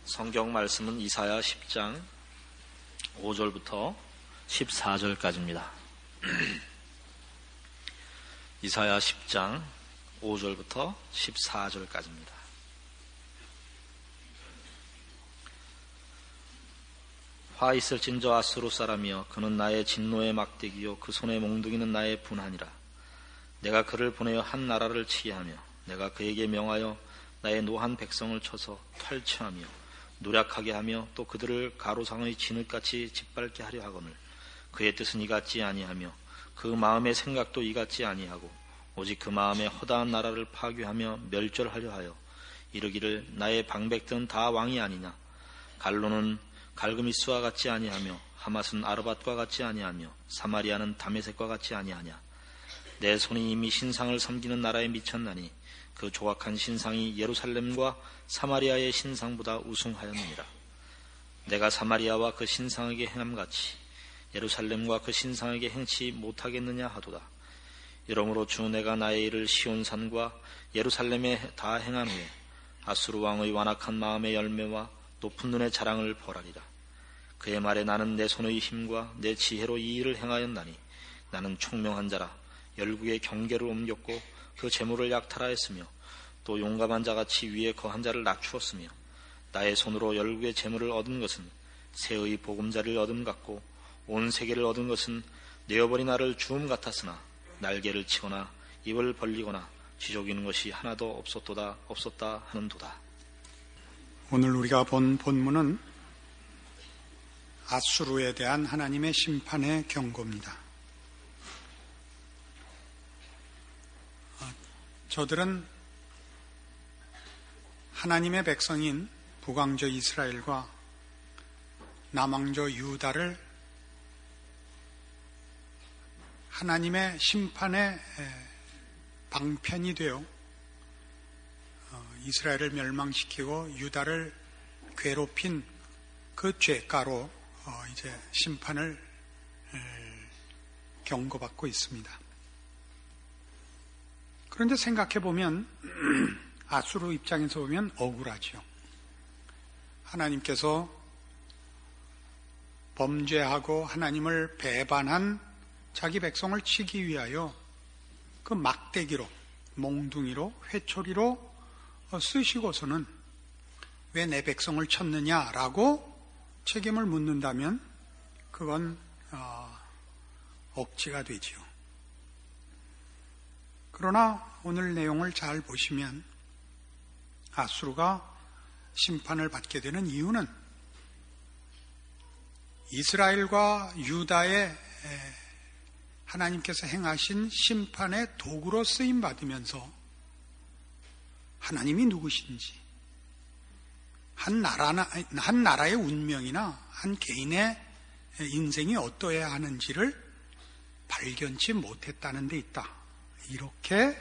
성경 말씀은 이사야 10장 5절부터 14절까지입니다. 이사야 10장 5절부터 14절까지입니다. 화 있을진저 아수르 사람이여, 그는 나의 진노의 막대기요 그 손의 몽둥이는 나의 분하니라. 내가 그를 보내어 한 나라를 치하며 내가 그에게 명하여 나의 노한 백성을 쳐서 탈취하며 노략하게 하며 또 그들을 가로상의 진흙같이 짓밟게 하려 하거늘 그의 뜻은 이같지 아니하며 그 마음의 생각도 이같지 아니하고 오직 그 마음에 허다한 나라를 파괴하며 멸절하려 하여 이르기를 나의 방백들은 다 왕이 아니냐. 갈로는 갈그미스와 같지 아니하며 하맛은 아르밧과 같지 아니하며 사마리아는 다메섹과 같지 아니하냐. 내 손이 이미 신상을 섬기는 나라에 미쳤나니 그 조각한 신상이 예루살렘과 사마리아의 신상보다 우승하였느니라. 내가 사마리아와 그 신상에게 행함같이 예루살렘과 그 신상에게 행치 못하겠느냐 하도다. 이러므로 주 내가 나의 일을 시온산과 예루살렘에 다 행한 후에 아수르 왕의 완악한 마음의 열매와 높은 눈의 자랑을 벌하리라. 그의 말에 나는 내 손의 힘과 내 지혜로 이 일을 행하였나니 나는 총명한 자라 열국의 경계를 옮겼고 그 재물을 약탈하였으며 또 용감한 자같이 위에 거한 자를 낮추었으며 나의 손으로 열국의 재물을 얻은 것은 새의 보금자리를 얻음 같고 온 세계를 얻은 것은 내어버린 알을 주움 같았으나 날개를 치거나 입을 벌리거나 쥐족이는 것이 하나도 없었다 하는도다. 오늘 우리가 본 본문은 아수르에 대한 하나님의 심판의 경고입니다. 저들은 하나님의 백성인 북왕조 이스라엘과 남왕조 유다를 하나님의 심판의 방편이 되어 이스라엘을 멸망시키고 유다를 괴롭힌 그 죄가로 이제 심판을 경고받고 있습니다. 그런데 생각해 보면 아수르 입장에서 보면 억울하죠. 하나님께서 범죄하고 하나님을 배반한 자기 백성을 치기 위하여 그 막대기로, 몽둥이로, 회초리로 쓰시고서는 왜 내 백성을 쳤느냐라고 책임을 묻는다면 그건 억지가 되지요. 그러나 오늘 내용을 잘 보시면 아수르가 심판을 받게 되는 이유는 이스라엘과 유다의 하나님께서 행하신 심판의 도구로 쓰임받으면서 하나님이 누구신지, 한 나라의 운명이나 한 개인의 인생이 어떠해야 하는지를 발견치 못했다는 데 있다. 이렇게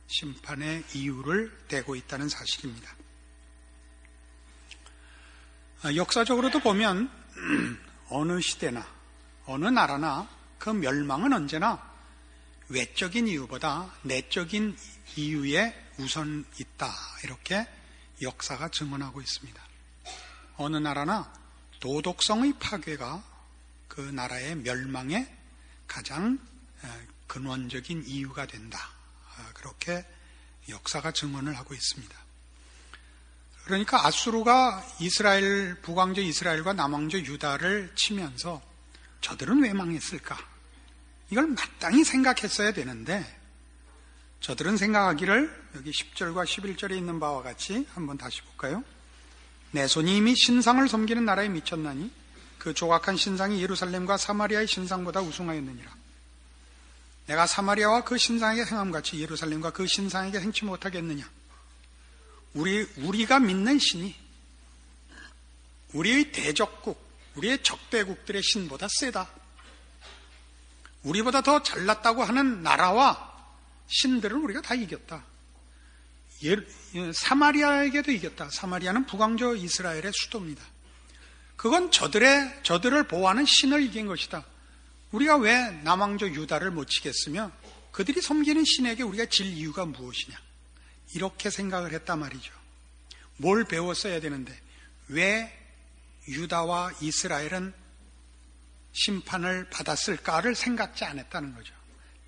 심판의 이유를 대고 있다는 사실입니다. 역사적으로도 보면 어느 시대나 어느 나라나 그 멸망은 언제나 외적인 이유보다 내적인 이유에 우선 있다. 이렇게 역사가 증언하고 있습니다. 어느 나라나 도덕성의 파괴가 그 나라의 멸망의 가장 근원적인 이유가 된다. 그렇게 역사가 증언을 하고 있습니다. 그러니까 아수르가 이스라엘, 북왕조 이스라엘과 남왕조 유다를 치면서 저들은 왜 망했을까? 이걸 마땅히 생각했어야 되는데 저들은 생각하기를 여기 10절과 11절에 있는 바와 같이 한번 다시 볼까요? 내 손이 이미 신상을 섬기는 나라에 미쳤나니 그 조각한 신상이 예루살렘과 사마리아의 신상보다 우승하였느니라. 내가 사마리아와 그 신상에게 행함같이 예루살렘과 그 신상에게 행치 못하겠느냐. 우리가 믿는 신이 우리의 대적국, 우리의 적대국들의 신보다 세다. 우리보다 더 잘났다고 하는 나라와 신들을 우리가 다 이겼다. 사마리아에게도 이겼다. 사마리아는 북왕조 이스라엘의 수도입니다. 그건 저들을 보호하는 신을 이긴 것이다. 우리가 왜 남왕조 유다를 못 치겠으며 그들이 섬기는 신에게 우리가 질 이유가 무엇이냐. 이렇게 생각을 했단 말이죠. 뭘 배웠어야 되는데 왜 유다와 이스라엘은 심판을 받았을까를 생각지 않았다는 거죠.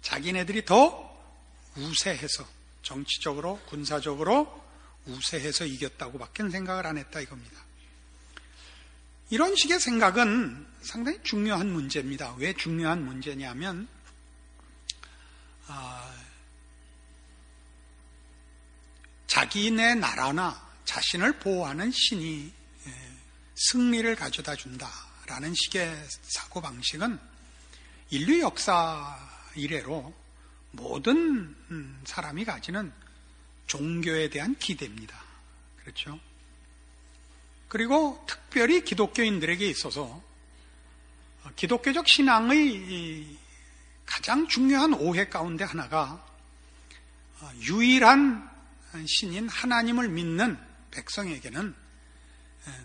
자기네들이 더 우세해서, 정치적으로 군사적으로 우세해서 이겼다고 밖에 생각을 안 했다 이겁니다. 이런 식의 생각은 상당히 중요한 문제입니다. 왜 중요한 문제냐면 자기네 나라나 자신을 보호하는 신이 승리를 가져다 준다라는 식의 사고방식은 인류 역사 이래로 모든 사람이 가지는 종교에 대한 기대입니다. 그렇죠? 그리고 특별히 기독교인들에게 있어서 기독교적 신앙의 가장 중요한 오해 가운데 하나가 유일한 신인 하나님을 믿는 백성에게는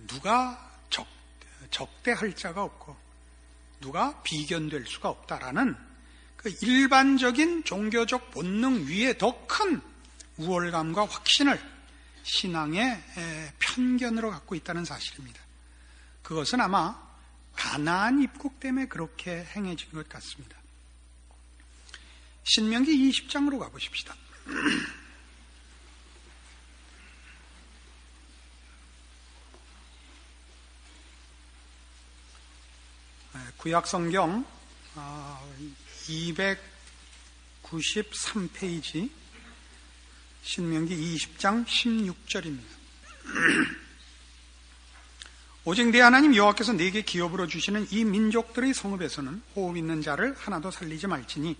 누가 적대할 자가 없고 누가 비견될 수가 없다라는 그 일반적인 종교적 본능 위에 더 큰 우월감과 확신을 신앙의 편견으로 갖고 있다는 사실입니다. 그것은 아마 가나안 입국 때문에 그렇게 행해진 것 같습니다. 신명기 20장으로 가보십시다. 구약성경 293페이지 신명기 20장 16절입니다. 오직 네 하나님 여호와께서 네게 기업으로 주시는 이 민족들의 성읍에서는 호흡 있는 자를 하나도 살리지 말지니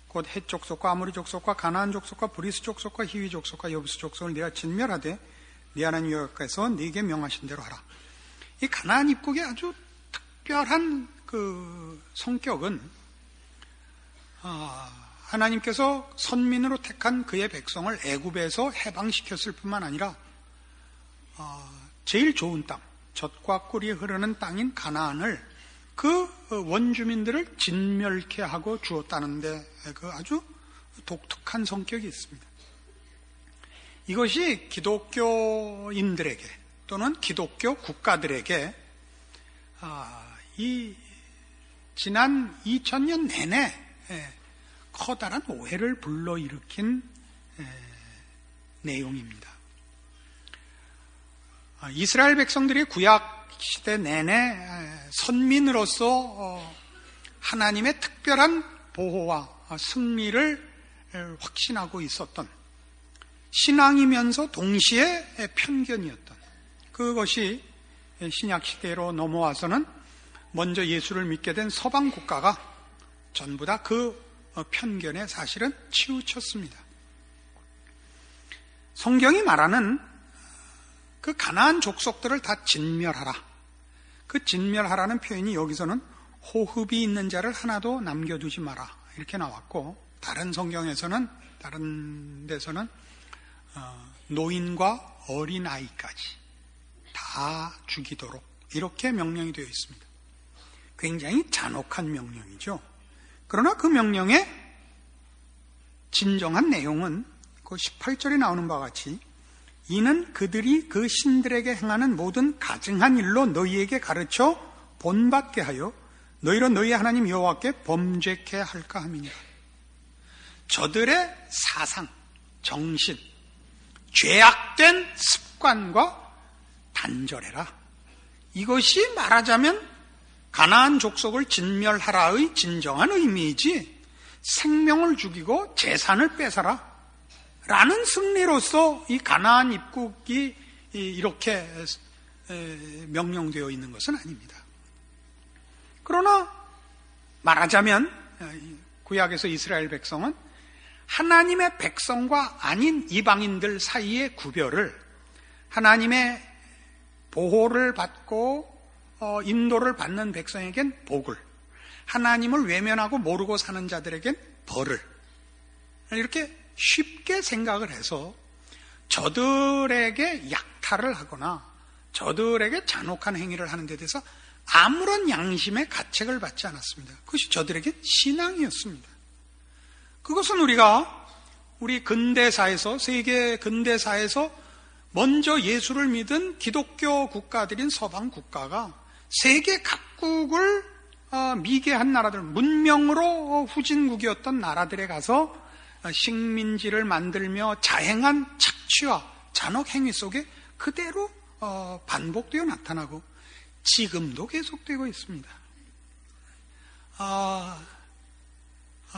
곧 헷 족속과 아모리 족속과 가나안 족속과 브리스 족속과 히위 족속과 여부스 족속을 네가 진멸하되 네 하나님 여호와께서 네게 명하신 대로 하라. 이 가나안 입국의 아주 특별한 그 성격은 하나님께서 선민으로 택한 그의 백성을 애굽에서 해방시켰을 뿐만 아니라 제일 좋은 땅, 젖과 꿀이 흐르는 땅인 가나안을 그 원주민들을 진멸케 하고 주었다는데 그 아주 독특한 성격이 있습니다. 이것이 기독교인들에게 또는 기독교 국가들에게 이 지난 2000년 내내 커다란 오해를 불러일으킨 내용입니다. 이스라엘 백성들이 구약 시대 내내 선민으로서 하나님의 특별한 보호와 승리를 확신하고 있었던 신앙이면서 동시에 편견이었던 그것이 신약 시대로 넘어와서는 먼저 예수를 믿게 된 서방 국가가 전부 다 그 편견에 사실은 치우쳤습니다. 성경이 말하는 그 가나안 족속들을 다 진멸하라. 그 진멸하라는 표현이 여기서는 호흡이 있는 자를 하나도 남겨두지 마라 이렇게 나왔고 다른 성경에서는 다른 데서는 노인과 어린아이까지 다 죽이도록 이렇게 명령이 되어 있습니다. 굉장히 잔혹한 명령이죠. 그러나 그 명령의 진정한 내용은 그 18절에 나오는 바와 같이 이는 그들이 그 신들에게 행하는 모든 가증한 일로 너희에게 가르쳐 본받게 하여 너희로 너희 하나님 여호와께 범죄케 할까 함이니라. 저들의 사상, 정신, 죄악된 습관과 단절해라. 이것이 말하자면 가나안 족속을 진멸하라의 진정한 의미이지 생명을 죽이고 재산을 뺏어라 라는 승리로서 이 가나안 입국이 이렇게 명령되어 있는 것은 아닙니다. 그러나 말하자면 구약에서 이스라엘 백성은 하나님의 백성과 아닌 이방인들 사이의 구별을 하나님의 보호를 받고 인도를 받는 백성에겐 복을, 하나님을 외면하고 모르고 사는 자들에겐 벌을 이렇게 쉽게 생각을 해서 저들에게 약탈을 하거나 저들에게 잔혹한 행위를 하는 데 대해서 아무런 양심의 가책을 받지 않았습니다. 그것이 저들에게 신앙이었습니다. 그것은 우리가 우리 근대사에서 세계 근대사에서 먼저 예수를 믿은 기독교 국가들인 서방 국가가 세계 각국을 미개한 나라들, 문명으로 후진국이었던 나라들에 가서 식민지를 만들며 자행한 착취와 잔혹 행위 속에 그대로 반복되어 나타나고 지금도 계속되고 있습니다.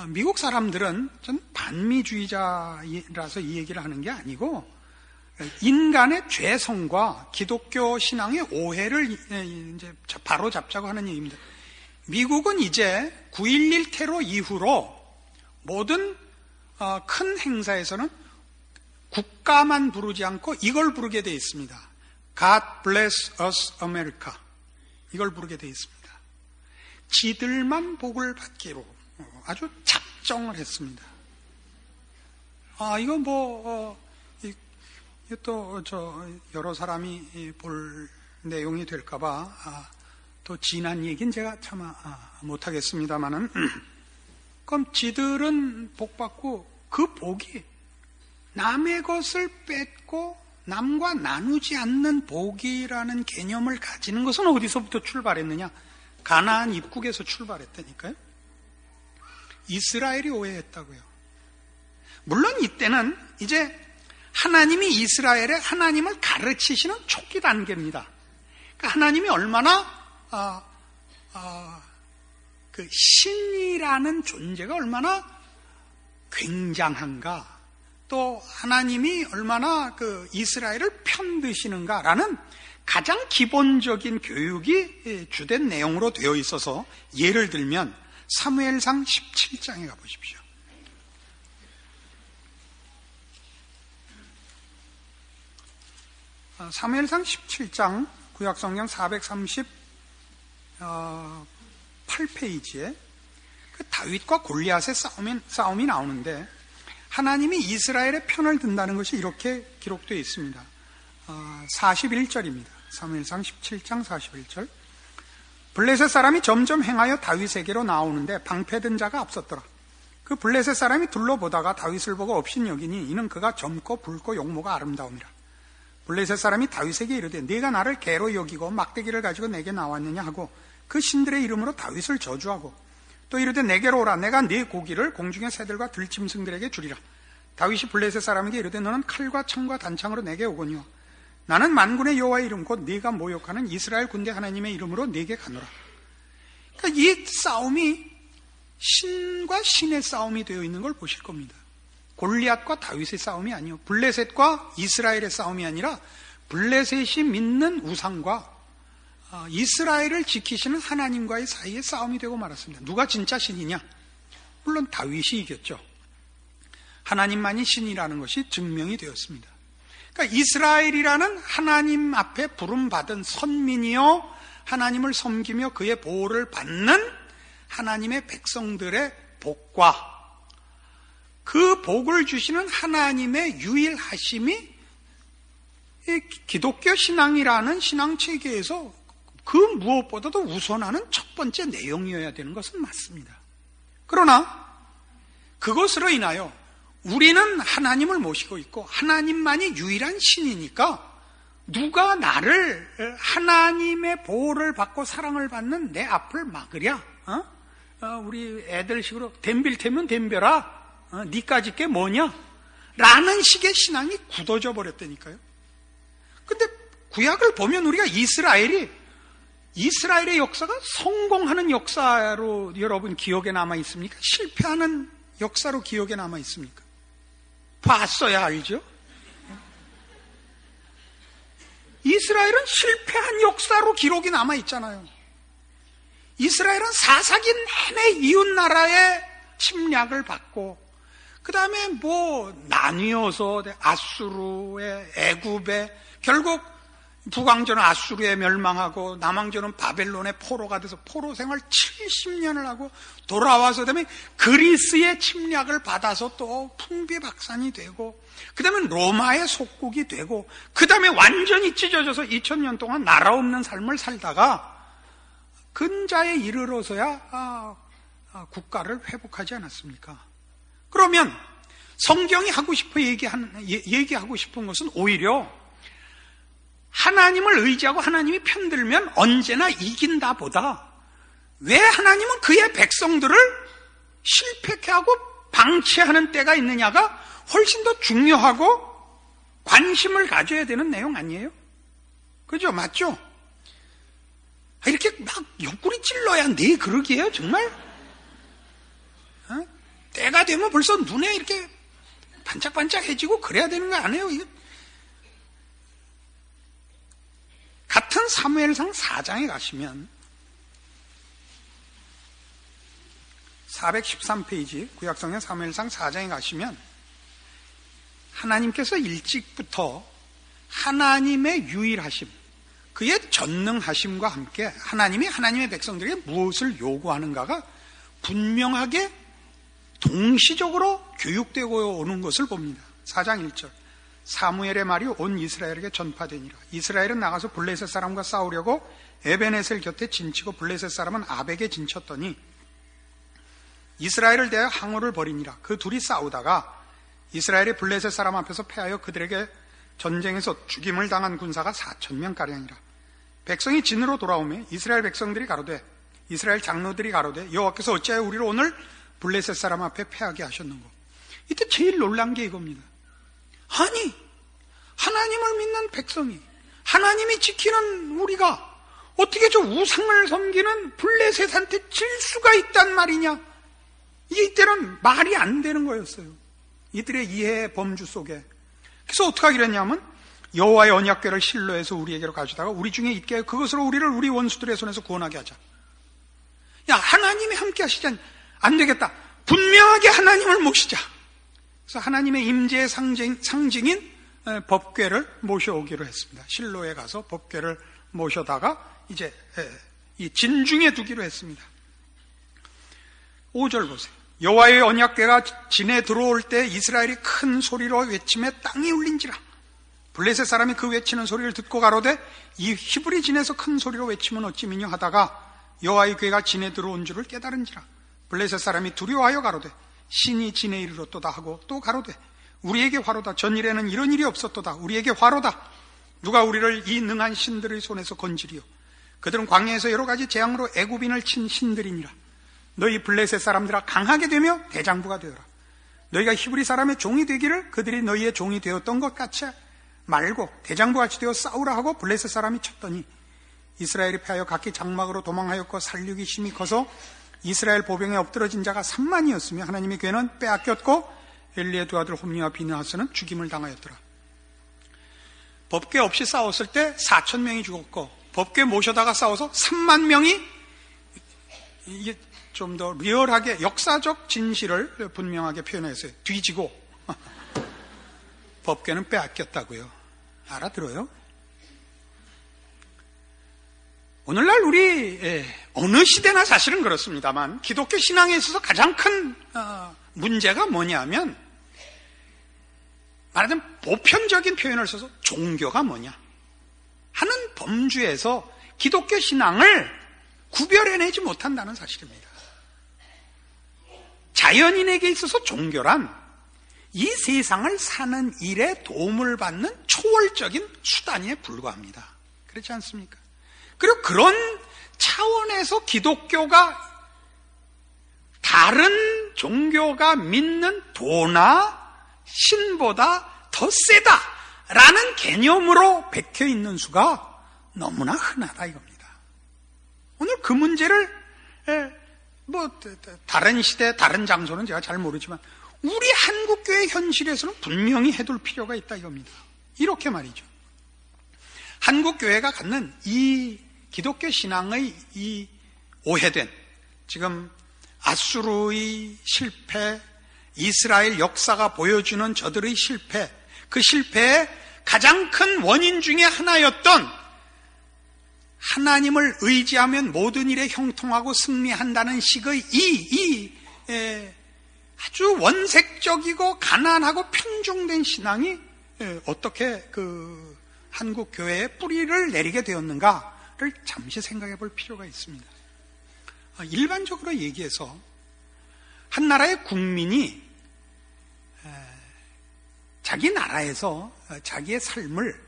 미국 사람들은 전 반미주의자라서 이 얘기를 하는 게 아니고 인간의 죄성과 기독교 신앙의 오해를 이제 바로 잡자고 하는 얘기입니다. 미국은 이제 9.11 테러 이후로 모든 큰 행사에서는 국가만 부르지 않고 이걸 부르게 되어 있습니다. God bless us America. 이걸 부르게 되어 있습니다. 지들만 복을 받기로 아주 작정을 했습니다. 이건 또 여러 사람이 볼 내용이 될까봐 또 진한 얘기는 제가 차마 못하겠습니다만은 그럼 지들은 복 받고 그 복이 남의 것을 뺏고 남과 나누지 않는 복이라는 개념을 가지는 것은 어디서부터 출발했느냐? 가나안 입국에서 출발했다니까요. 이스라엘이 오해했다고요. 물론 이때는 이제 하나님이 이스라엘에 하나님을 가르치시는 초기 단계입니다. 그러니까 하나님이 얼마나 그 신이라는 존재가 얼마나 굉장한가, 또 하나님이 얼마나 그 이스라엘을 편드시는가라는 가장 기본적인 교육이 주된 내용으로 되어 있어서, 예를 들면 사무엘상 17장에 가보십시오. 사무엘상 17장 구약성경 438페이지에 그 다윗과 골리앗의 싸움이 나오는데 하나님이 이스라엘의 편을 든다는 것이 이렇게 기록되어 있습니다. 41절입니다. 사무엘상 17장 41절. 블레셋 사람이 점점 행하여 다윗에게로 나오는데 방패든 자가 앞섰더라. 그 블레셋 사람이 둘러보다가 다윗을 보고 업신여기니 이는 그가 젊고 붉고 용모가 아름다움이라. 블레셋 사람이 다윗에게 이르되 네가 나를 개로 여기고 막대기를 가지고 내게 나왔느냐 하고 그 신들의 이름으로 다윗을 저주하고 또 이르되 내게로 오라. 내가 네 고기를 공중의 새들과 들짐승들에게 주리라. 다윗이 블레셋 사람에게 이르되 너는 칼과 창과 단창으로 내게 오거니와 나는 만군의 여호와의 이름 곧 네가 모욕하는 이스라엘 군대 하나님의 이름으로 네게 가노라. 그러니까 이 싸움이 신과 신의 싸움이 되어 있는 걸 보실 겁니다. 골리앗과 다윗의 싸움이 아니요, 블레셋과 이스라엘의 싸움이 아니라 블레셋이 믿는 우상과 이스라엘을 지키시는 하나님과의 사이의 싸움이 되고 말았습니다. 누가 진짜 신이냐? 물론 다윗이 이겼죠. 하나님만이 신이라는 것이 증명이 되었습니다. 그러니까 이스라엘이라는 하나님 앞에 부름받은 선민이요, 하나님을 섬기며 그의 보호를 받는 하나님의 백성들의 복과 그 복을 주시는 하나님의 유일하심이 기독교 신앙이라는 신앙체계에서 그 무엇보다도 우선하는 첫 번째 내용이어야 되는 것은 맞습니다. 그러나 그것으로 인하여 우리는 하나님을 모시고 있고 하나님만이 유일한 신이니까 누가 나를 하나님의 보호를 받고 사랑을 받는 내 앞을 막으랴? 우리 애들식으로 댐빌 테면 댐벼라. 니까짓 게 뭐냐? 라는 식의 신앙이 굳어져 버렸다니까요. 근데 구약을 보면 우리가 이스라엘의 역사가 성공하는 역사로 여러분 기억에 남아 있습니까? 실패하는 역사로 기억에 남아 있습니까? 봤어야 알죠? 이스라엘은 실패한 역사로 기록이 남아 있잖아요. 이스라엘은 사사기 내내 이웃 나라의 침략을 받고 그 다음에 나뉘어서 아수르의 애굽에 결국 북왕조는 아수르에 멸망하고 남왕조는 바벨론의 포로가 돼서 포로 생활 70년을 하고 돌아와서 그다음에 그리스의 침략을 받아서 또 풍비박산이 되고 그 다음에 로마의 속국이 되고 그 다음에 완전히 찢어져서 2000년 동안 나라 없는 삶을 살다가 근자에 이르러서야 국가를 회복하지 않았습니까? 그러면 성경이 얘기하고 싶은 것은 오히려 하나님을 의지하고 하나님이 편들면 언제나 이긴다 보다 왜 하나님은 그의 백성들을 실패케 하고 방치하는 때가 있느냐가 훨씬 더 중요하고 관심을 가져야 되는 내용 아니에요? 그죠? 맞죠? 이렇게 막 옆구리 찔러야 네 그러기에요 정말? 때가 되면 벌써 눈에 이렇게 반짝반짝해지고 그래야 되는 거 아니에요? 같은 사무엘상 4장에 가시면 413페이지 구약성경 사무엘상 4장에 가시면 하나님께서 일찍부터 하나님의 유일하심, 그의 전능하심과 함께 하나님이 하나님의 백성들에게 무엇을 요구하는가가 분명하게 동시적으로 교육되고 오는 것을 봅니다. 4장 1절 사무엘의 말이 온 이스라엘에게 전파되니라. 이스라엘은 나가서 블레셋 사람과 싸우려고 에벤에셀 곁에 진치고 블레셋 사람은 아벡에 진쳤더니 이스라엘을 대하여 항우를 벌이니라. 그 둘이 싸우다가 이스라엘이 블레셋 사람 앞에서 패하여 그들에게 전쟁에서 죽임을 당한 군사가 4,000명가량이라. 백성이 진으로 돌아오매 이스라엘 백성들이 가로되 이스라엘 장로들이 가로되 여호와께서 어찌하여 우리를 오늘 블레셋 사람 앞에 패하게 하셨는고. 이때 제일 놀란 게 이겁니다. 아니 하나님을 믿는 백성이 하나님이 지키는 우리가 어떻게 저 우상을 섬기는 블레셋한테 질 수가 있단 말이냐. 이때는 말이 안 되는 거였어요. 이들의 이해의 범주 속에. 그래서 어떻게 하기로 했냐면 여호와의 언약궤를 실로에서 우리에게로 가져다가 우리 중에 있게 하여 그것으로 우리를 우리 원수들의 손에서 구원하게 하자. 야, 하나님이 함께 하시자니 안 되겠다. 분명하게 하나님을 모시자. 그래서 하나님의 임재의 상징인 법궤를 모셔오기로 했습니다. 실로에 가서 법궤를 모셔다가 이제 이 진중에 두기로 했습니다. 5절 보세요. 여호와의 언약궤가 진에 들어올 때 이스라엘이 큰 소리로 외치며 땅이 울린지라. 블레셋 사람이 그 외치는 소리를 듣고 가로되 이 히브리 진에서 큰 소리로 외치면 어찌미뇨 하다가 여호와의 궤가 진에 들어온 줄을 깨달은지라. 블레셋 사람이 두려워하여 가로되 신이 진에 이르렀도다 하고 또 가로되 우리에게 화로다. 전일에는 이런 일이 없었도다. 우리에게 화로다. 누가 우리를 이 능한 신들의 손에서 건지리요. 그들은 광야에서 여러 가지 재앙으로 애굽인을 친 신들이니라. 너희 블레셋 사람들아 강하게 되며 대장부가 되어라. 너희가 히브리 사람의 종이 되기를 그들이 너희의 종이 되었던 것 같이 말고 대장부같이 되어 싸우라 하고 블레셋 사람이 쳤더니 이스라엘이 패하여 각기 장막으로 도망하였고 살육이 심히 커서 이스라엘 보병에 엎드러진 자가 3만이었으며 하나님의 궤는 빼앗겼고 엘리의 두 아들 홈리와 비느하스는 죽임을 당하였더라. 법궤 없이 싸웠을 때 4,000명이 죽었고 법궤 모셔다가 싸워서 3만 명이 이게 좀 더 리얼하게 역사적 진실을 분명하게 표현했어요. 뒤지고 법궤는 빼앗겼다고요. 알아들어요? 오늘날 우리 어느 시대나 사실은 그렇습니다만 기독교 신앙에 있어서 가장 큰 문제가 뭐냐면 말하자면 보편적인 표현을 써서 종교가 뭐냐 하는 범주에서 기독교 신앙을 구별해내지 못한다는 사실입니다. 자연인에게 있어서 종교란 이 세상을 사는 일에 도움을 받는 초월적인 수단에 불과합니다. 그렇지 않습니까? 그리고 그런 차원에서 기독교가 다른 종교가 믿는 도나 신보다 더 세다라는 개념으로 박혀 있는 수가 너무나 흔하다 이겁니다. 오늘 그 문제를 다른 시대, 다른 장소는 제가 잘 모르지만 우리 한국교회 현실에서는 분명히 해둘 필요가 있다 이겁니다. 이렇게 말이죠. 한국교회가 갖는 이 기독교 신앙의 이 오해된 지금 아수르의 실패, 이스라엘 역사가 보여주는 저들의 실패, 그 실패의 가장 큰 원인 중에 하나였던 하나님을 의지하면 모든 일에 형통하고 승리한다는 식의 아주 원색적이고 가난하고 편중된 신앙이 어떻게 그 한국 교회의 뿌리를 내리게 되었는가를 잠시 생각해 볼 필요가 있습니다. 일반적으로 얘기해서 한 나라의 국민이 자기 나라에서 자기의 삶을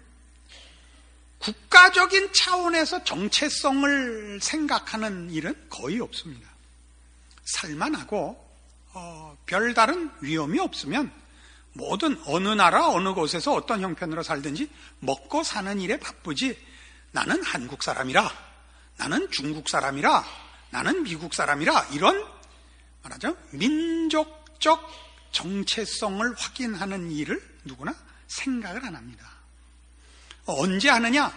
국가적인 차원에서 정체성을 생각하는 일은 거의 없습니다. 살만하고 별다른 위험이 없으면 모든 어느 나라 어느 곳에서 어떤 형편으로 살든지 먹고 사는 일에 바쁘지, 나는 한국 사람이라, 나는 중국 사람이라, 나는 미국 사람이라, 이런 말하자면 민족적 정체성을 확인하는 일을 누구나 생각을 안 합니다. 언제 하느냐?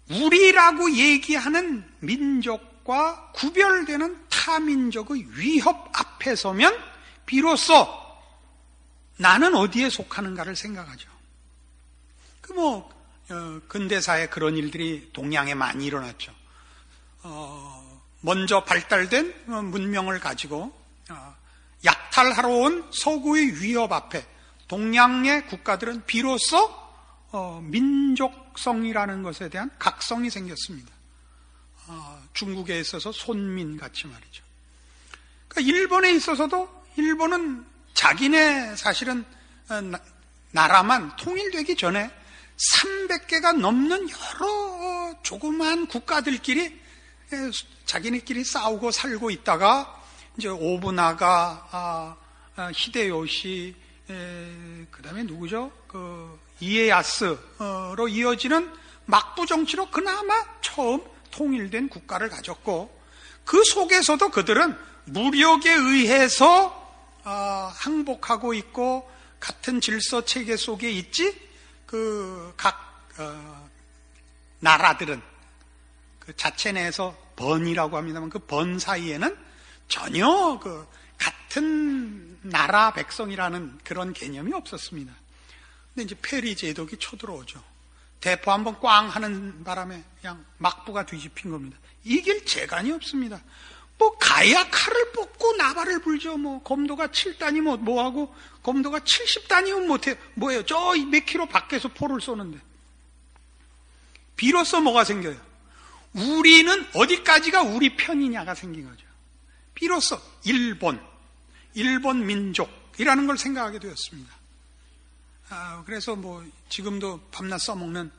우리라고 얘기하는 민족과 구별되는 타민족의 위협 앞에 서면 비로소 나는 어디에 속하는가를 생각하죠. 근대사에 그런 일들이 동양에 많이 일어났죠. 먼저 발달된 문명을 가지고 약탈하러 온 서구의 위협 앞에 동양의 국가들은 비로소 민족성이라는 것에 대한 각성이 생겼습니다. 중국에 있어서 손민같이 말이죠. 그러니까 일본에 있어서도 일본은 자기네 사실은 나라만 통일되기 전에 300개가 넘는 여러 조그만 국가들끼리 자기네끼리 싸우고 살고 있다가 이제 오부나가, 히데요시, 그 다음에 누구죠? 이에야스로 이어지는 막부 정치로 그나마 처음 통일된 국가를 가졌고, 그 속에서도 그들은 무력에 의해서 항복하고 있고 같은 질서 체계 속에 있지, 각 나라들은 그 자체 내에서 번이라고 합니다만 그 번 사이에는 전혀 같은 나라 백성이라는 그런 개념이 없었습니다. 근데 이제 페리 제독이 쳐들어오죠. 대포 한번 꽝 하는 바람에 그냥 막부가 뒤집힌 겁니다. 이길 재간이 없습니다. 가야 칼을 뽑고 나발을 불죠. 검도가 7단이면 뭐하고, 검도가 70단이면 못해. 뭐예요? 저 몇 킬로 밖에서 포를 쏘는데. 비로소 뭐가 생겨요? 우리는 어디까지가 우리 편이냐가 생긴 거죠. 비로소 일본 민족이라는 걸 생각하게 되었습니다. 그래서 지금도 밤낮 써먹는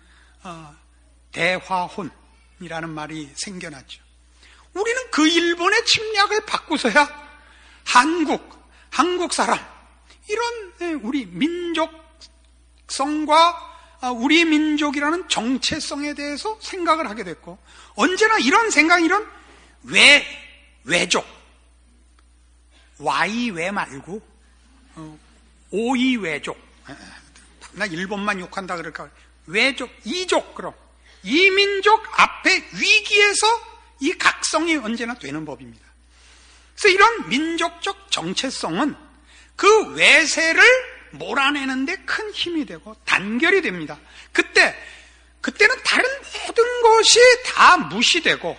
대화혼이라는 말이 생겨났죠. 우리는 그 일본의 침략을 받고서야 한국 사람, 이런 우리 민족성과 우리 민족이라는 정체성에 대해서 생각을 하게 됐고, 언제나 이런 생각, 이런 외족, Y외 말고 오이외족, 나 일본만 욕한다 그럴까, 외족, 이족, 그럼 이민족 앞에 위기에서 이 각성이 언제나 되는 법입니다. 그래서 이런 민족적 정체성은 그 외세를 몰아내는데 큰 힘이 되고 단결이 됩니다. 그때는 다른 모든 것이 다 무시되고,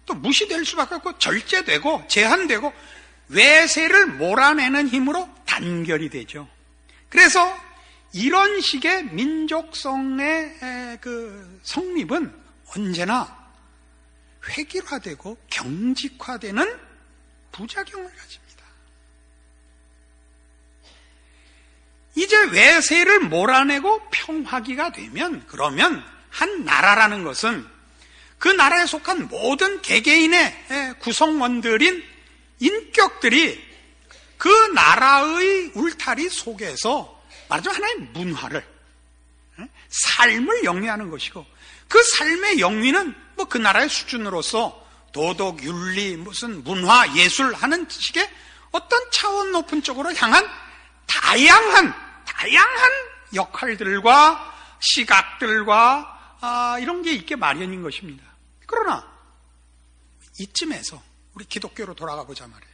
또 무시될 수밖에 없고 절제되고 제한되고 외세를 몰아내는 힘으로 단결이 되죠. 그래서 이런 식의 민족성의 그 성립은 언제나 획일화되고 경직화되는 부작용을 가집니다. 이제 외세를 몰아내고 평화기가 되면, 그러면 한 나라라는 것은 그 나라에 속한 모든 개개인의 구성원들인 인격들이 그 나라의 울타리 속에서 말하자면 하나의 문화를, 삶을 영위하는 것이고, 그 삶의 영위는 그 나라의 수준으로서 도덕, 윤리, 무슨 문화, 예술 하는 식의 어떤 차원 높은 쪽으로 향한 다양한 역할들과 시각들과 이런 게 있게 마련인 것입니다. 그러나 이쯤에서 우리 기독교로 돌아가 보자 말이에요.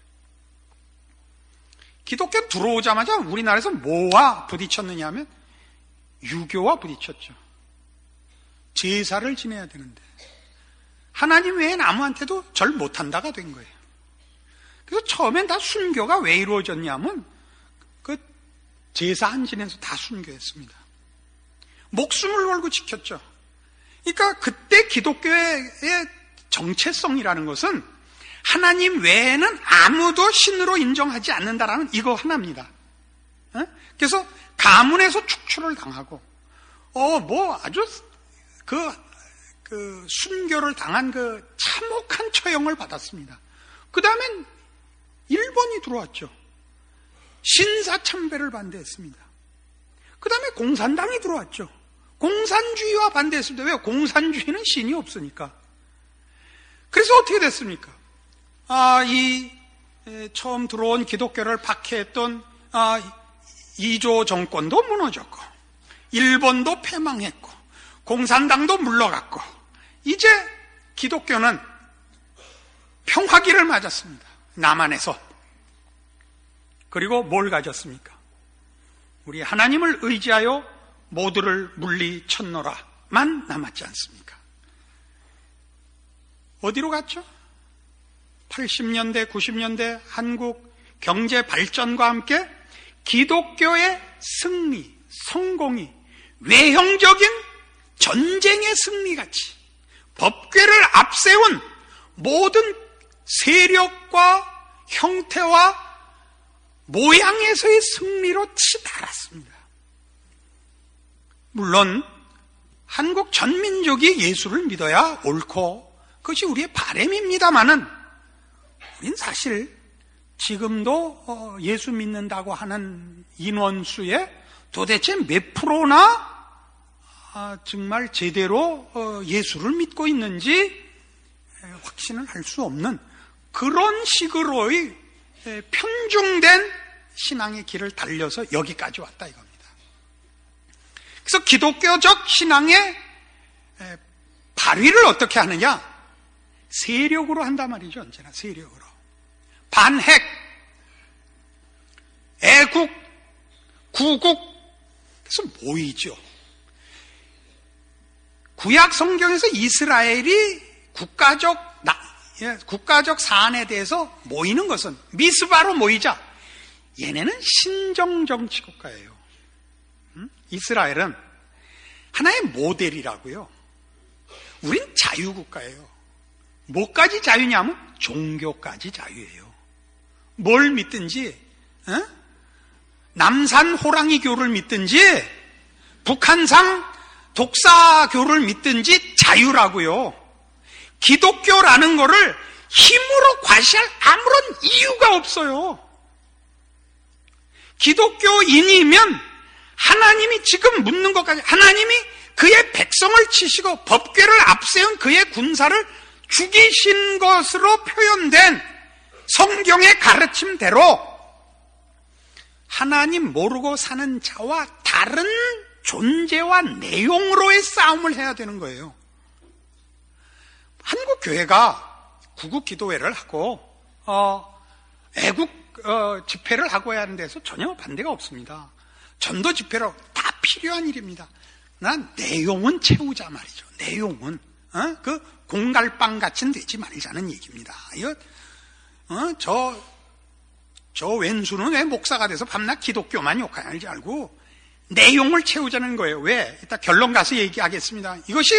기독교 들어오자마자 우리나라에서 뭐와 부딪혔느냐 하면 유교와 부딪혔죠. 제사를 지내야 되는데 하나님 외엔 아무한테도 절 못한다가 된 거예요. 그래서 처음엔 다 순교가 왜 이루어졌냐면 그 제사 한신에서 다 순교했습니다. 목숨을 걸고 지켰죠. 그러니까 그때 기독교의 정체성이라는 것은 하나님 외에는 아무도 신으로 인정하지 않는다라는 이거 하나입니다. 그래서 가문에서 축출을 당하고 아주 그 순교를 당한 그 참혹한 처형을 받았습니다. 그 다음엔 일본이 들어왔죠. 신사참배를 반대했습니다. 그 다음에 공산당이 들어왔죠. 공산주의와 반대했습니다. 왜? 공산주의는 신이 없으니까. 그래서 어떻게 됐습니까? 처음 들어온 기독교를 박해했던 이조 정권도 무너졌고, 일본도 패망했고, 공산당도 물러갔고, 이제 기독교는 평화기를 맞았습니다. 남한에서. 그리고 뭘 가졌습니까? 우리 하나님을 의지하여 모두를 물리쳤노라만 남았지 않습니까? 어디로 갔죠? 80년대, 90년대 한국 경제 발전과 함께 기독교의 승리, 성공이 외형적인 전쟁의 승리같이 법궤를 앞세운 모든 세력과 형태와 모양에서의 승리로 치달았습니다. 물론 한국 전민족이 예수를 믿어야 옳고 그것이 우리의 바람입니다마는 우린 사실 지금도 예수 믿는다고 하는 인원수의 도대체 몇 프로나 정말 제대로 예수를 믿고 있는지 확신을 할 수 없는 그런 식으로의 편중된 신앙의 길을 달려서 여기까지 왔다 이겁니다. 그래서 기독교적 신앙의 발휘를 어떻게 하느냐? 세력으로 한단 말이죠. 언제나 세력으로. 반핵, 애국, 구국, 그래서 모이죠. 구약 성경에서 이스라엘이 국가적 사안에 대해서 모이는 것은 미스바로 모이자. 얘네는 신정정치 국가예요. 이스라엘은 하나의 모델이라고요. 우린 자유국가예요. 뭐까지 자유냐면 종교까지 자유예요. 뭘 믿든지, 남산 호랑이교를 믿든지, 북한산 독사교를 믿든지 자유라고요. 기독교라는 거를 힘으로 과시할 아무런 이유가 없어요. 기독교인이면 하나님이 지금 묻는 것까지, 하나님이 그의 백성을 치시고 법궤를 앞세운 그의 군사를 죽이신 것으로 표현된 성경의 가르침대로 하나님 모르고 사는 자와 다른 존재와 내용으로의 싸움을 해야 되는 거예요. 한국 교회가 구국 기도회를 하고 애국 집회를 하고 해야 하는 데서 전혀 반대가 없습니다. 전도 집회로 다 필요한 일입니다. 난 내용은 채우자 말이죠. 내용은 그 공갈빵 같은 되지 말자는 얘기입니다. 저 왼수는 왜 목사가 돼서 밤낮 기독교만 욕하는지 알고 내용을 채우자는 거예요. 왜? 이따 결론 가서 얘기하겠습니다. 이것이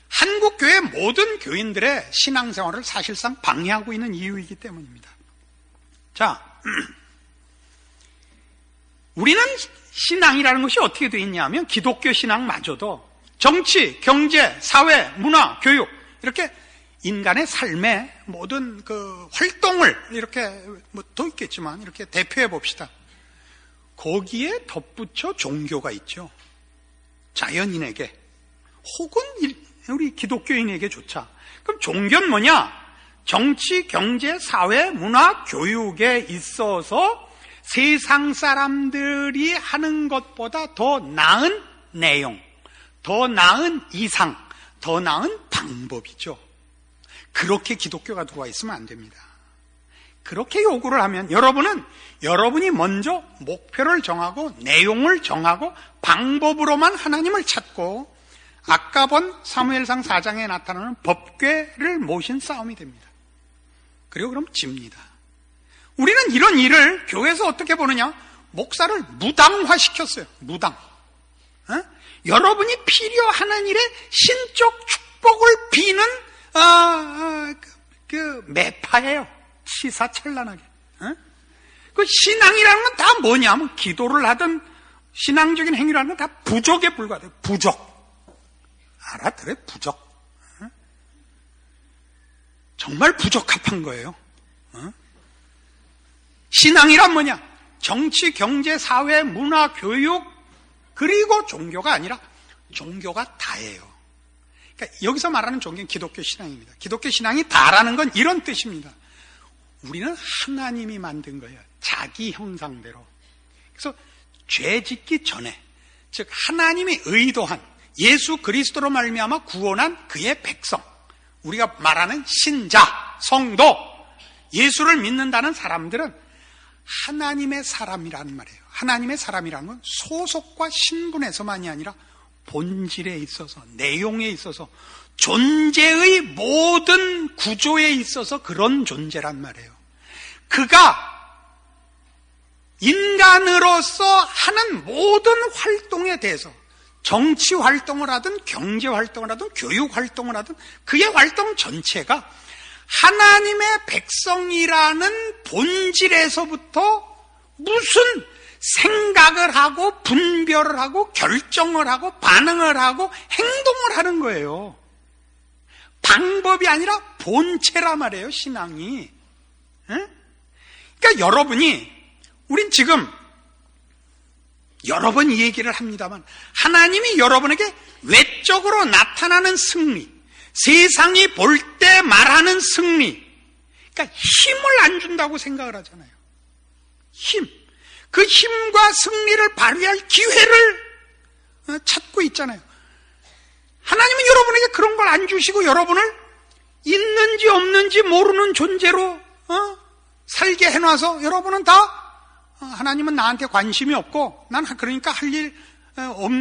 한국교회 모든 교인들의 신앙생활을 사실상 방해하고 있는 이유이기 때문입니다. 자, 우리는 신앙이라는 것이 어떻게 되어 있냐면 기독교 신앙마저도 정치, 경제, 사회, 문화, 교육 이렇게 인간의 삶의 모든 그 활동을 이렇게 뭐 더 있겠지만 이렇게 대표해 봅시다. 거기에 덧붙여 종교가 있죠. 자연인에게 혹은 우리 기독교인에게조차. 그럼 종교는 뭐냐? 정치, 경제, 사회, 문화, 교육에 있어서 세상 사람들이 하는 것보다 더 나은 내용, 더 나은 이상, 더 나은 방법이죠. 그렇게 기독교가 들어와 있으면 안 됩니다. 그렇게 요구를 하면 여러분이 먼저 목표를 정하고 내용을 정하고 방법으로만 하나님을 찾고 아까 본 사무엘상 4장에 나타나는 법궤를 모신 싸움이 됩니다. 그리고 그럼 집니다. 우리는 이런 일을 교회에서 어떻게 보느냐? 목사를 무당화시켰어요. 무당. 여러분이 필요한 일에 신적 축복을 비는 그 매파예요. 시사철란하게. 그 신앙이라는 건 다 뭐냐면 기도를 하든 신앙적인 행위라는 건 다 부족에 불과해요. 부족. 알아들어요? 부족. 정말 부적합한 거예요. 신앙이란 뭐냐? 정치, 경제, 사회, 문화, 교육, 그리고 종교가 아니라 종교가 다예요. 그러니까 여기서 말하는 종교는 기독교 신앙입니다. 기독교 신앙이 다라는 건 이런 뜻입니다. 우리는 하나님이 만든 거예요. 자기 형상대로. 그래서 죄 짓기 전에, 즉 하나님이 의도한 예수 그리스도로 말미암아 구원한 그의 백성, 우리가 말하는 신자, 성도, 예수를 믿는다는 사람들은 하나님의 사람이라는 말이에요. 하나님의 사람이라는 건 소속과 신분에서만이 아니라 본질에 있어서, 내용에 있어서, 존재의 모든 구조에 있어서 그런 존재란 말이에요. 그가 인간으로서 하는 모든 활동에 대해서, 정치 활동을 하든 경제 활동을 하든 교육 활동을 하든 그의 활동 전체가 하나님의 백성이라는 본질에서부터 무슨 생각을 하고 분별을 하고 결정을 하고 반응을 하고 행동을 하는 거예요. 방법이 아니라 본체란 말이에요, 신앙이. 그러니까 우린 지금 여러 번 이 얘기를 합니다만, 하나님이 여러분에게 외적으로 나타나는 승리, 세상이 볼 때 말하는 승리, 그러니까 힘을 안 준다고 생각을 하잖아요. 힘. 그 힘과 승리를 발휘할 기회를 찾고 있잖아요. 하나님은 여러분에게 그런 걸 안 주시고 여러분을 있는지 없는지 모르는 존재로 살게 해놔서 여러분은 다 하나님은 나한테 관심이 없고 난 그러니까 할 일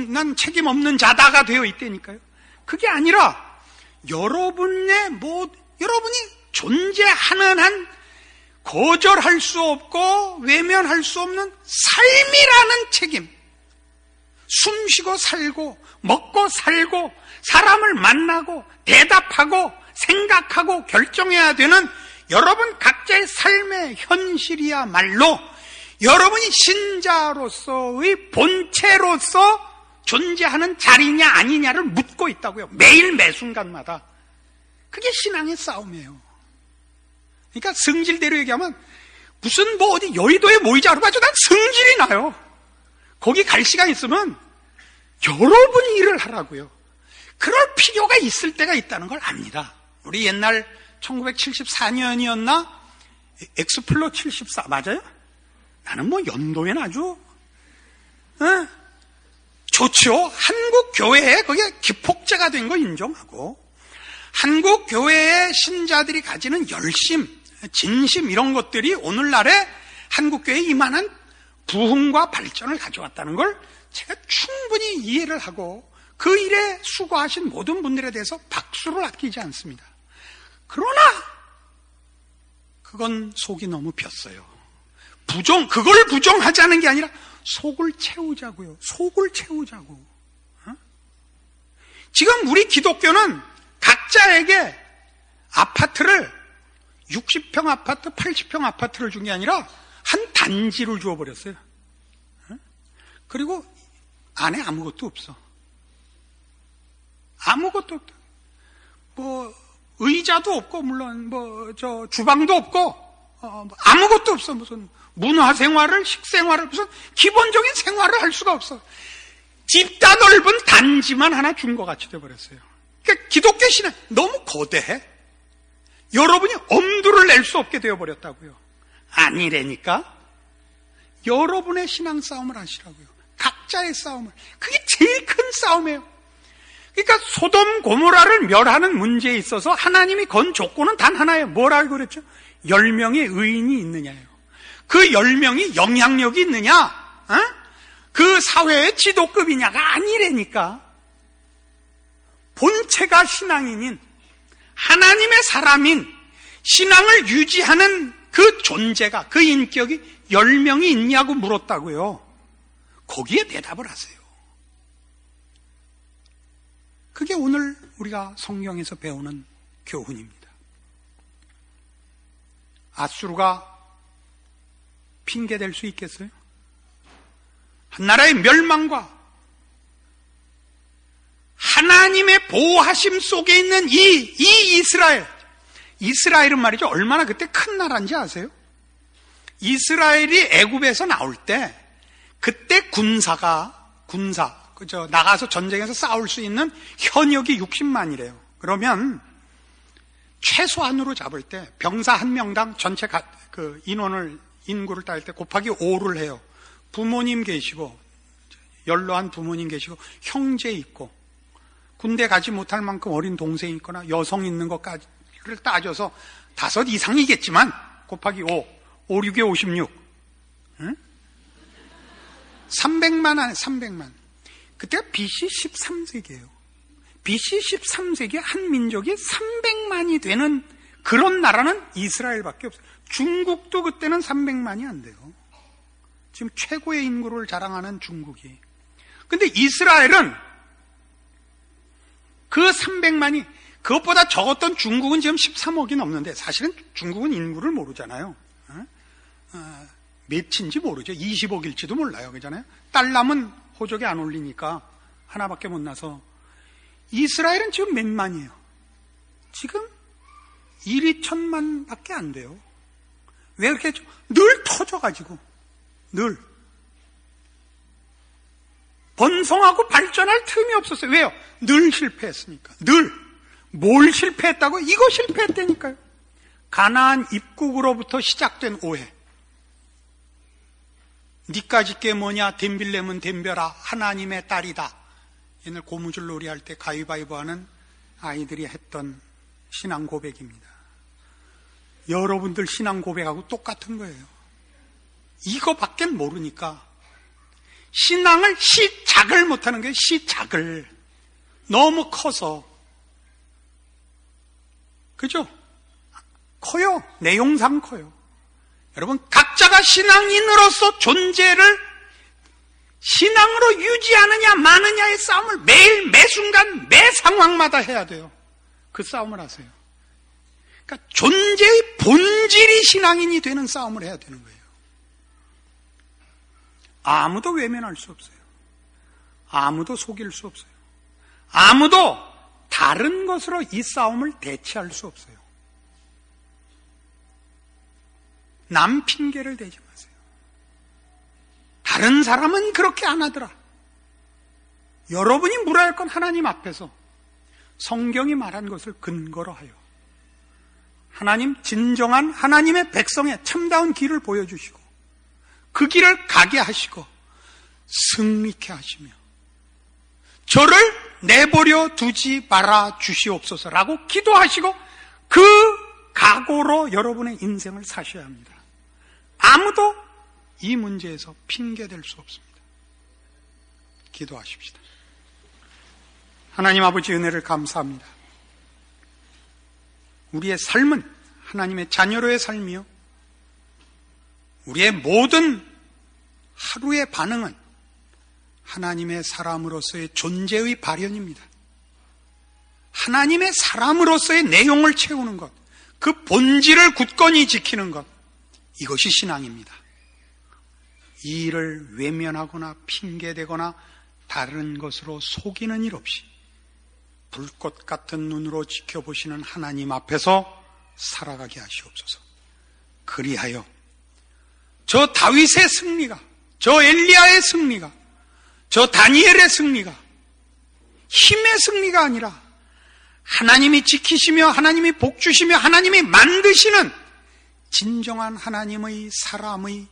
난 책임 없는 자다가 되어 있다니까요. 그게 아니라 여러분이 존재하는 한 거절할 수 없고 외면할 수 없는 삶이라는 책임, 숨쉬고 살고 먹고 살고 사람을 만나고 대답하고 생각하고 결정해야 되는 여러분 각자의 삶의 현실이야말로 여러분이 신자로서의 본체로서 존재하는 자리냐 아니냐를 묻고 있다고요. 매일 매순간마다. 그게 신앙의 싸움이에요. 그러니까 성질대로 얘기하면 무슨 어디 여의도에 모이자 그러면 난 성질이 나요. 거기 갈 시간 있으면 여러분이 일을 하라고요. 그럴 필요가 있을 때가 있다는 걸 압니다. 우리 옛날 1974년이었나? 엑스플로 74 맞아요? 나는 연도에는 아주 좋죠. 한국 교회에 그게 기폭제가 된 거 인정하고, 한국 교회의 신자들이 가지는 열심, 진심 이런 것들이 오늘날의 한국 교회에 이만한 부흥과 발전을 가져왔다는 걸 제가 충분히 이해를 하고 그 일에 수고하신 모든 분들에 대해서 박수를 아끼지 않습니다. 그러나 그건 속이 너무 폈어요. 그걸 부정하자는 게 아니라 속을 채우자고요. 속을 채우자고. 지금 우리 기독교는 각자에게 아파트를 60평 아파트, 80평 아파트를 준 게 아니라 한 단지를 주어버렸어요. 그리고 안에 아무것도 없어. 아무것도 없다. 의자도 없고, 물론 주방도 없고, 아무것도 없어. 무슨 문화생활을, 식생활을, 무슨 기본적인 생활을 할 수가 없어. 집다 넓은 단지만 하나 준 것 같이 돼버렸어요. 그러니까 기독교 신앙 너무 거대해. 여러분이 엄두를 낼 수 없게 되어버렸다고요. 아니라니까. 여러분의 신앙 싸움을 하시라고요. 각자의 싸움을. 그게 제일 큰 싸움이에요. 그러니까 소돔 고모라를 멸하는 문제에 있어서 하나님이 건 조건은 단 하나예요. 뭐라고 그랬죠? 10명의 의인이 있느냐예요. 그 10명이 영향력이 있느냐? 그 사회의 지도급이냐가 아니라니까. 본체가 신앙인인 하나님의 사람인 신앙을 유지하는 그 존재가, 그 인격이 10명이 있냐고 물었다고요. 거기에 대답을 하세요. 그게 오늘 우리가 성경에서 배우는 교훈입니다. 아수르가 핑계댈 수 있겠어요? 한 나라의 멸망과 하나님의 보호하심 속에 있는 이 이스라엘은 말이죠. 얼마나 그때 큰 나라인지 아세요? 이스라엘이 애굽에서 나올 때 그때 나가서 전쟁에서 싸울 수 있는 현역이 60만이래요. 그러면 최소한으로 잡을 때 병사 한 명당 전체 인구를 따질 때 곱하기 5를 해요. 부모님 계시고 연로한 부모님 계시고 형제 있고 군대 가지 못할 만큼 어린 동생이 있거나 여성 있는 것까지를 따져서 5 이상이겠지만 곱하기 5, 6에 56. 응? 300만 안에 300만. 그때가 BC 13세기예요. BC 13세기에 한 민족이 300만이 되는 그런 나라는 이스라엘밖에 없어요. 중국도 그때는 300만이 안 돼요. 지금 최고의 인구를 자랑하는 중국이. 근데 이스라엘은 그 300만이 그것보다 적었던 중국은 지금 13억이 넘는데 사실은 중국은 인구를 모르잖아요. 몇인지 모르죠. 20억일지도 몰라요. 그잖아요. 딸남은 호적에 안 올리니까 하나밖에 못 나서. 이스라엘은 지금 몇 만이에요? 지금 1, 2천만밖에 안 돼요. 왜 그렇게 늘 터져가지고 늘 번성하고 발전할 틈이 없었어요. 왜요? 늘 실패했으니까. 늘. 뭘 실패했다고? 이거 실패했다니까요. 가나안 입국으로부터 시작된 오해. 니까짓 게 뭐냐? 댐빌렘은 댐벼라. 하나님의 딸이다. 옛날 고무줄 놀이 할 때 가위바위보 하는 아이들이 했던 신앙 고백입니다. 여러분들 신앙 고백하고 똑같은 거예요. 이거밖에 모르니까 신앙을 시작을 못하는 거예요. 시작을. 너무 커서. 그죠? 커요. 내용상 커요. 여러분 각자가 신앙인으로서 존재를 신앙으로 유지하느냐 마느냐의 싸움을 매일 매순간 매 상황마다 해야 돼요. 그 싸움을 하세요. 그러니까 존재의 본질이 신앙인이 되는 싸움을 해야 되는 거예요. 아무도 외면할 수 없어요. 아무도 속일 수 없어요. 아무도 다른 것으로 이 싸움을 대체할 수 없어요. 남 핑계를 대지 마세요. 다른 사람은 그렇게 안 하더라. 여러분이 물어야 할 건 하나님 앞에서 성경이 말한 것을 근거로 하여 하나님, 진정한 하나님의 백성의 참다운 길을 보여주시고 그 길을 가게 하시고 승리케 하시며 저를 내버려 두지 말아 주시옵소서라고 기도하시고 그 각오로 여러분의 인생을 사셔야 합니다. 아무도 이 문제에서 핑계댈 수 없습니다. 기도하십시다. 하나님 아버지 은혜를 감사합니다. 우리의 삶은 하나님의 자녀로의 삶이요, 우리의 모든 하루의 반응은 하나님의 사람으로서의 존재의 발현입니다. 하나님의 사람으로서의 내용을 채우는 것, 그 본질을 굳건히 지키는 것, 이것이 신앙입니다. 이 일을 외면하거나 핑계대거나 다른 것으로 속이는 일 없이 불꽃 같은 눈으로 지켜보시는 하나님 앞에서 살아가게 하시옵소서. 그리하여 저 다윗의 승리가, 저 엘리야의 승리가, 저 다니엘의 승리가 힘의 승리가 아니라 하나님이 지키시며 하나님이 복주시며 하나님이 만드시는 진정한 하나님의 사람의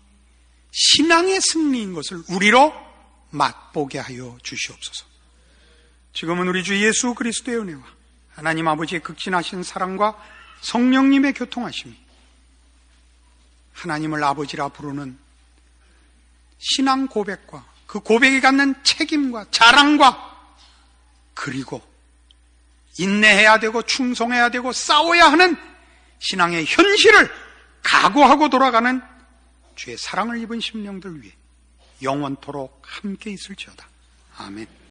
신앙의 승리인 것을 우리로 맛보게 하여 주시옵소서. 지금은 우리 주 예수 그리스도의 은혜와 하나님 아버지의 극진하신 사랑과 성령님의 교통하심이 하나님을 아버지라 부르는 신앙 고백과 그 고백이 갖는 책임과 자랑과 그리고 인내해야 되고 충성해야 되고 싸워야 하는 신앙의 현실을 각오하고 돌아가는 주의 사랑을 입은 심령들 위해 영원토록 함께 있을지어다. 아멘.